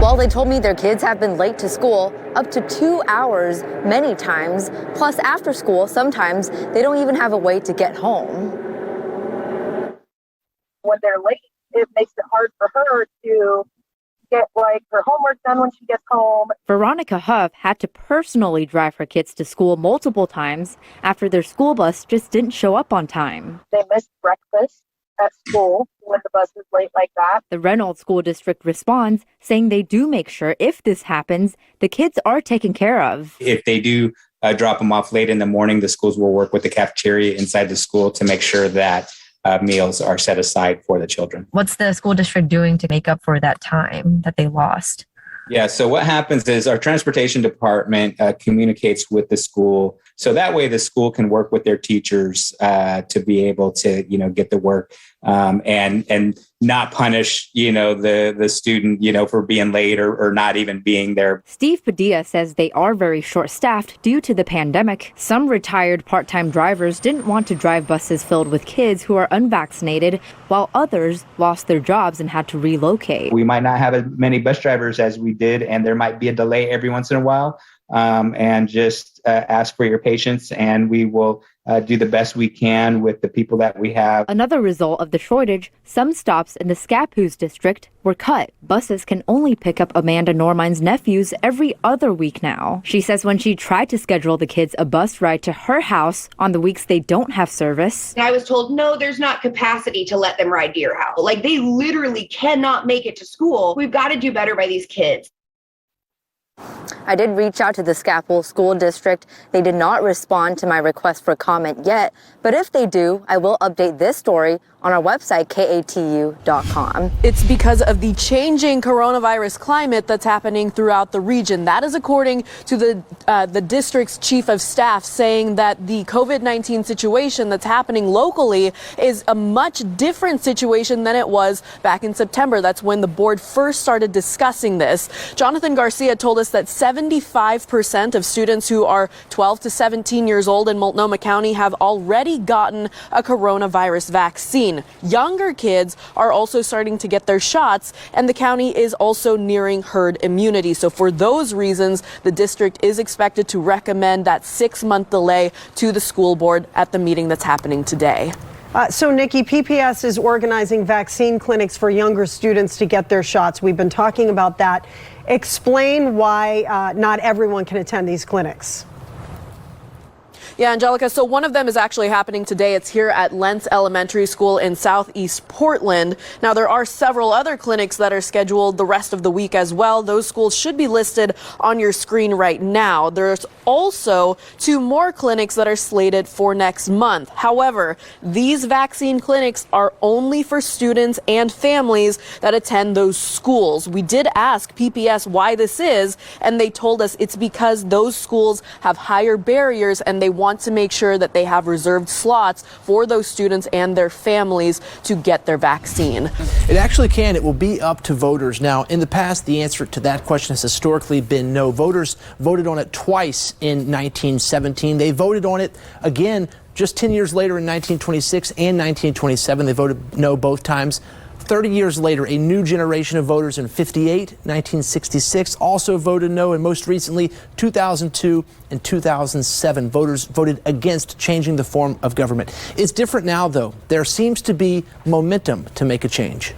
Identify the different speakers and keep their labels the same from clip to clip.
Speaker 1: Well, they told me their kids have been late to school up to 2 hours many times. Plus, after school, sometimes they don't even have a way to get home.
Speaker 2: When they're late, it makes it hard for her to get her homework done when she gets home.
Speaker 1: Veronica Huff had to personally drive her kids to school multiple times after their school bus just didn't show up on time.
Speaker 2: They missed breakfast at school when the bus is late like that.
Speaker 1: The Reynolds School District responds, saying they do make sure if this happens, the kids are taken care of.
Speaker 3: If they do drop them off late in the morning, the schools will work with the cafeteria inside the school to make sure that meals are set aside for the children.
Speaker 1: What's the school district doing to make up for that time that they lost?
Speaker 3: Yeah, so what happens is our transportation department communicates with the school. So that way the school can work with their teachers to be able to, get the work and not punish, the student, for being late or not even being there.
Speaker 1: Steve Padilla says they are very short-staffed due to the pandemic. Some retired part-time drivers didn't want to drive buses filled with kids who are unvaccinated, while others lost their jobs and had to relocate.
Speaker 3: We might not have as many bus drivers as we did, and there might be a delay every once in a while. And just ask for your patience, and we will do the best we can with the people that we have.
Speaker 1: Another result of the shortage, some stops in the Scappoose district were cut. Buses can only pick up Amanda Normine's nephews every other week now. She says when she tried to schedule the kids a bus ride to her house on the weeks they don't have service,
Speaker 4: I was told, no, there's not capacity to let them ride to your house. They literally cannot make it to school. We've got to do better by these kids.
Speaker 1: I did reach out to the Scappoose School District. They did not respond to my request for comment yet, but if they do, I will update this story on our website, katu.com.
Speaker 5: It's because of the changing coronavirus climate that's happening throughout the region. That is according to the district's chief of staff, saying that the COVID-19 situation that's happening locally is a much different situation than it was back in September. That's when the board first started discussing this. Jonathan Garcia told us that 75% of students who are 12 to 17 years old in Multnomah County have already gotten a coronavirus vaccine. Younger kids are also starting to get their shots, and the county is also nearing herd immunity. So for those reasons, the district is expected to recommend that 6-month delay to the school board at the meeting that's happening today.
Speaker 6: So, Nikki, PPS is organizing vaccine clinics for younger students to get their shots. We've been talking about that. Explain why not everyone can attend these clinics.
Speaker 5: Yeah, Angelica, so one of them is actually happening today. It's here at Lentz Elementary School in Southeast Portland. Now, there are several other clinics that are scheduled the rest of the week as well. Those schools should be listed on your screen right now. There's also 2 more clinics that are slated for next month. However, these vaccine clinics are only for students and families that attend those schools. We did ask PPS why this is, and they told us it's because those schools have higher barriers and they want to make sure that they have reserved slots for those students and their families to get their vaccine.
Speaker 7: It actually can. It will be up to voters. Now, in the past, the answer to that question has historically been no. Voters voted on it twice in 1917. They voted on it again just 10 years later in 1926 and 1927. They voted no both times. 30 years later, a new generation of voters in 58, 1966 also voted no, and most recently, 2002 and 2007, voters voted against changing the form of government. It's different now, though. There seems to be momentum to make a change.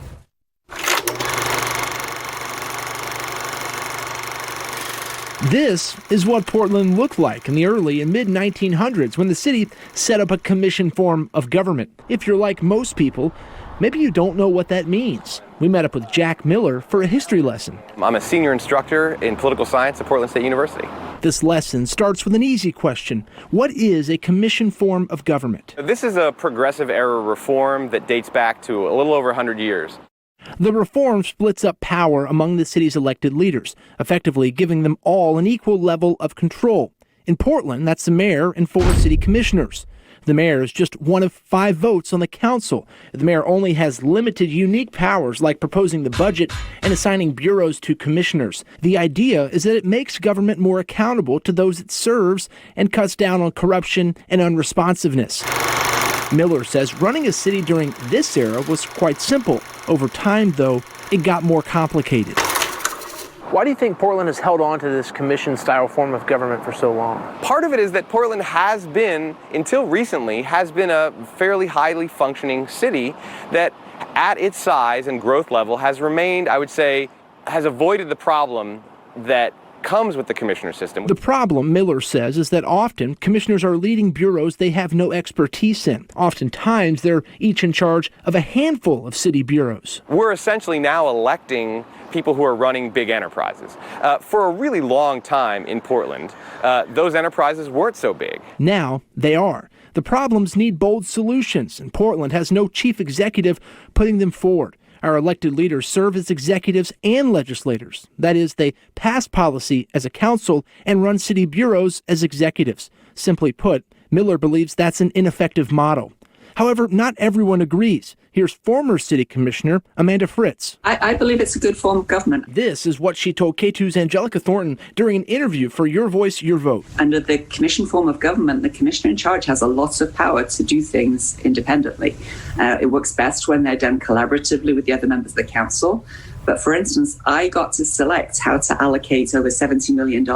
Speaker 8: This is what Portland looked like in the early and mid-1900s when the city set up a commission form of government. If you're like most people, maybe you don't know what that means. We met up with Jack Miller for a history lesson.
Speaker 9: I'm a senior instructor in political science at Portland State University.
Speaker 8: This lesson starts with an easy question. What is a commission form of government?
Speaker 9: This is a progressive era reform that dates back to a little over 100 years.
Speaker 8: The reform splits up power among the city's elected leaders, effectively giving them all an equal level of control. In Portland, that's the mayor and 4 city commissioners. The mayor is just one of 5 votes on the council. The mayor only has limited unique powers like proposing the budget and assigning bureaus to commissioners. The idea is that it makes government more accountable to those it serves and cuts down on corruption and unresponsiveness. Miller says running a city during this era was quite simple. Over time, though, it got more complicated.
Speaker 7: Why do you think Portland has held on to this commission-style form of government for so long?
Speaker 9: Part of it is that Portland has been, until recently, has been a fairly highly functioning city that at its size and growth level has remained, I would say, has avoided the problem that comes with the commissioner system.
Speaker 8: The problem, Miller says, is that often commissioners are leading bureaus they have no expertise in. Oftentimes, they're each in charge of a handful of city bureaus.
Speaker 9: We're essentially now electing people who are running big enterprises. For a really long time in Portland, those enterprises weren't so big.
Speaker 8: Now they are. The problems need bold solutions, and Portland has no chief executive putting them forward. Our elected leaders serve as executives and legislators. That is, they pass policy as a council and run city bureaus as executives. Simply put, Miller believes that's an ineffective model. However, not everyone agrees. Here's former city commissioner Amanda Fritz.
Speaker 10: I believe it's a good form of government.
Speaker 8: This is what she told Katu's Angelica Thornton during an interview for Your Voice, Your Vote.
Speaker 10: Under the commission form of government, the commissioner in charge has a lot of power to do things independently. It works best when they're done collaboratively with the other members of the council. But for instance, I got to select how to allocate over $70 million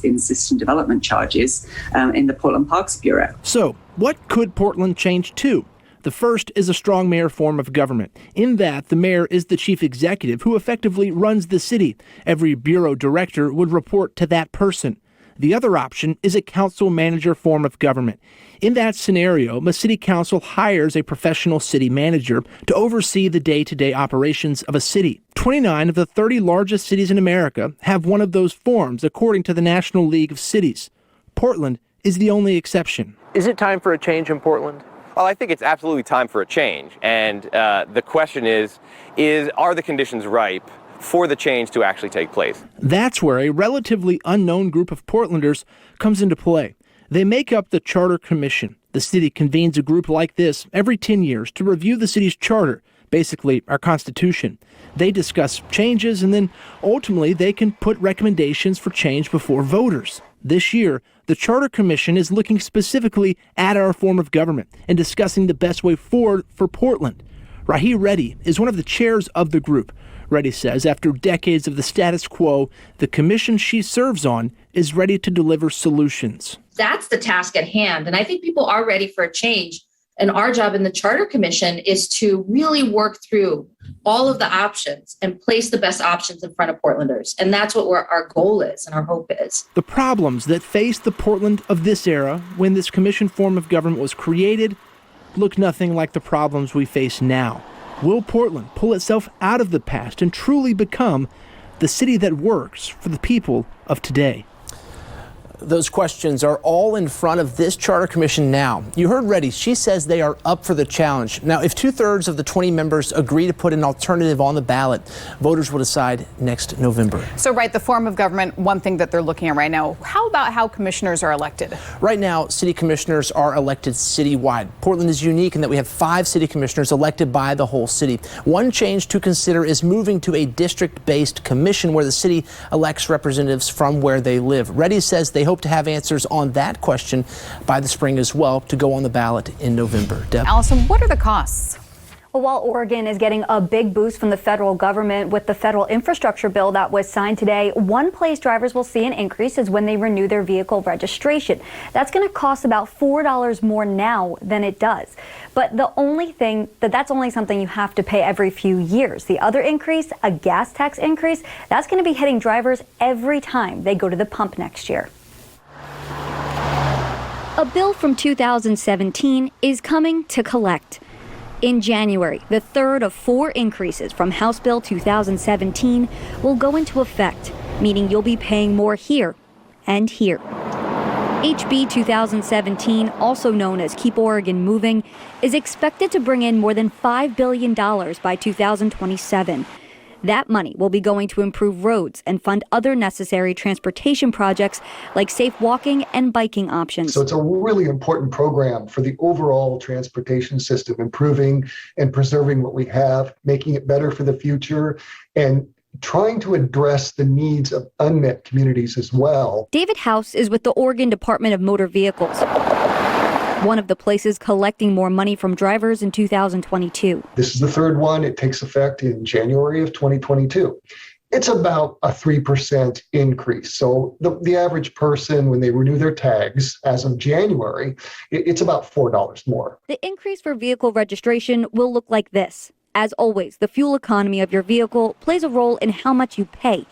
Speaker 10: in system development charges in the Portland Parks Bureau.
Speaker 8: So, what could Portland change to? The first is a strong mayor form of government. In that, the mayor is the chief executive who effectively runs the city. Every bureau director would report to that person. The other option is a council manager form of government. In that scenario, a city council hires a professional city manager to oversee the day-to-day operations of a city. 29 of the 30 largest cities in America have one of those forms, according to the National League of Cities. Portland is the only exception.
Speaker 7: Is it time for a change in Portland?
Speaker 9: Well, I think it's absolutely time for a change. And the question is, are the conditions ripe for the change to actually take place?
Speaker 8: That's where a relatively unknown group of Portlanders comes into play. They make up the Charter Commission. The city convenes a group like this every 10 years to review the city's charter, basically our Constitution. They discuss changes, and then ultimately they can put recommendations for change before voters. This year, the Charter Commission is looking specifically at our form of government and discussing the best way forward for Portland. Rahi Reddy is one of the chairs of the group. Reddy says after decades of the status quo, the commission she serves on is ready to deliver solutions.
Speaker 11: That's the task at hand. And I think people are ready for a change. And our job in the Charter Commission is to really work through all of the options and place the best options in front of Portlanders. And that's what our goal is and our hope is.
Speaker 8: The problems that faced the Portland of this era when this commission form of government was created look nothing like the problems we face now. Will Portland pull itself out of the past and truly become the city that works for the people of today?
Speaker 7: Those questions are all in front of this Charter Commission now. You heard Reddy. She says they are up for the challenge. Now, if 2/3 of the 20 members agree to put an alternative on the ballot, voters will decide next November.
Speaker 12: So, right, the form of government, one thing that they're looking at right now. How about how commissioners are elected?
Speaker 7: Right now, city commissioners are elected citywide. Portland is unique in that we have 5 city commissioners elected by the whole city. One change to consider is moving to a district-based commission where the city elects representatives from where they live. Reddy says they hope to have answers on that question by the spring as well to go on the ballot in November. Deb?
Speaker 12: Allison, what are the costs?
Speaker 13: Well, while Oregon is getting a big boost from the federal government with the federal infrastructure bill that was signed today, one place drivers will see an increase is when they renew their vehicle registration. That's going to cost about $4 more now than it does. But the only thing that's only something you have to pay every few years. The other increase, a gas tax increase, that's going to be hitting drivers every time they go to the pump next year. A bill from 2017 is coming to collect. In January, the third of 4 increases from House Bill 2017 will go into effect, meaning you'll be paying more here and here. HB 2017, also known as Keep Oregon Moving, is expected to bring in more than $5 billion by 2027. That money will be going to improve roads and fund other necessary transportation projects like safe walking and biking options.
Speaker 14: So it's a really important program for the overall transportation system, improving and preserving what we have, making it better for the future, and trying to address the needs of unmet communities as well.
Speaker 13: David House is with the Oregon Department of Motor Vehicles, one of the places collecting more money from drivers in 2022.
Speaker 14: This is the third one. It takes effect in January of 2022. It's about a 3% increase. So the average person, when they renew their tags as of January, it's about $4 more.
Speaker 13: The increase for vehicle registration will look like this. As always, the fuel economy of your vehicle plays a role in how much you pay.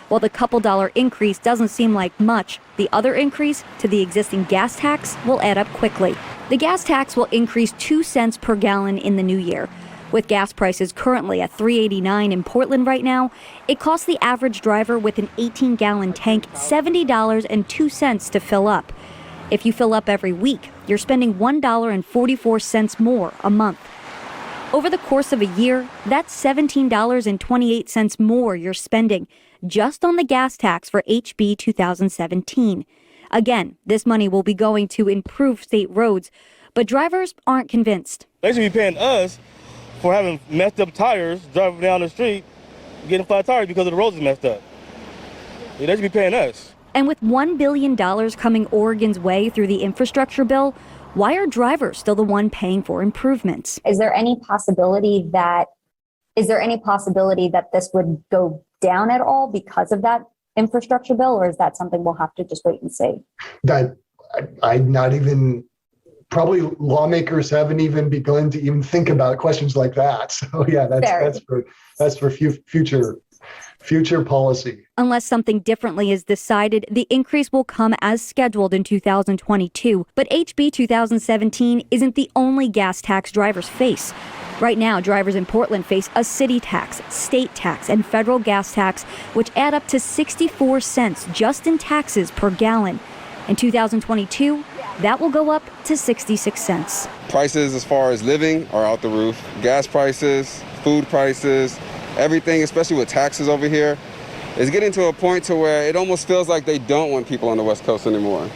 Speaker 13: While the couple dollar increase doesn't seem like much, the other increase to the existing gas tax will add up quickly. The gas tax will increase 2 cents per gallon in the new year. With gas prices currently at $3.89 in Portland right now, it costs the average driver with an 18-gallon tank $70.02 to fill up. If you fill up every week, you're spending $1.44 more a month. Over the course of a year, that's $17.28 more you're spending just on the gas tax for HB 2017. Again, this money will be going to improve state roads, but drivers aren't convinced.
Speaker 15: They should be paying us for having messed up tires, driving down the street, getting flat tires because the roads is messed up. They should be paying us.
Speaker 13: And with $1 billion coming Oregon's way through the infrastructure bill, why are drivers still the one paying for improvements?
Speaker 16: Is there any possibility that this would go down at all because of that infrastructure bill, or is that something we'll have to just wait and see?
Speaker 14: That I'm not even. Probably lawmakers haven't even begun to even think about questions like that. So yeah, that's for future policy.
Speaker 13: Unless something differently is decided, the increase will come as scheduled in 2022. But HB 2017 isn't the only gas tax drivers face. Right now, drivers in Portland face a city tax, state tax, and federal gas tax, which add up to 64 cents just in taxes per gallon. In 2022, that will go up to 66 cents.
Speaker 17: Prices as far as living are out the roof. Gas prices, food prices, everything, especially with taxes over here, is getting to a point to where it almost feels like they don't want people on the West Coast anymore.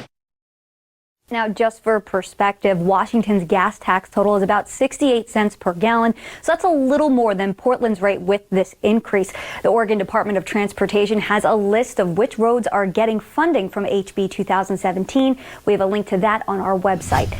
Speaker 13: Now, just for perspective, Washington's gas tax total is about 68 cents per gallon. So that's a little more than Portland's rate with this increase. The Oregon Department of Transportation has a list of which roads are getting funding from HB 2017. We have a link to that on our website.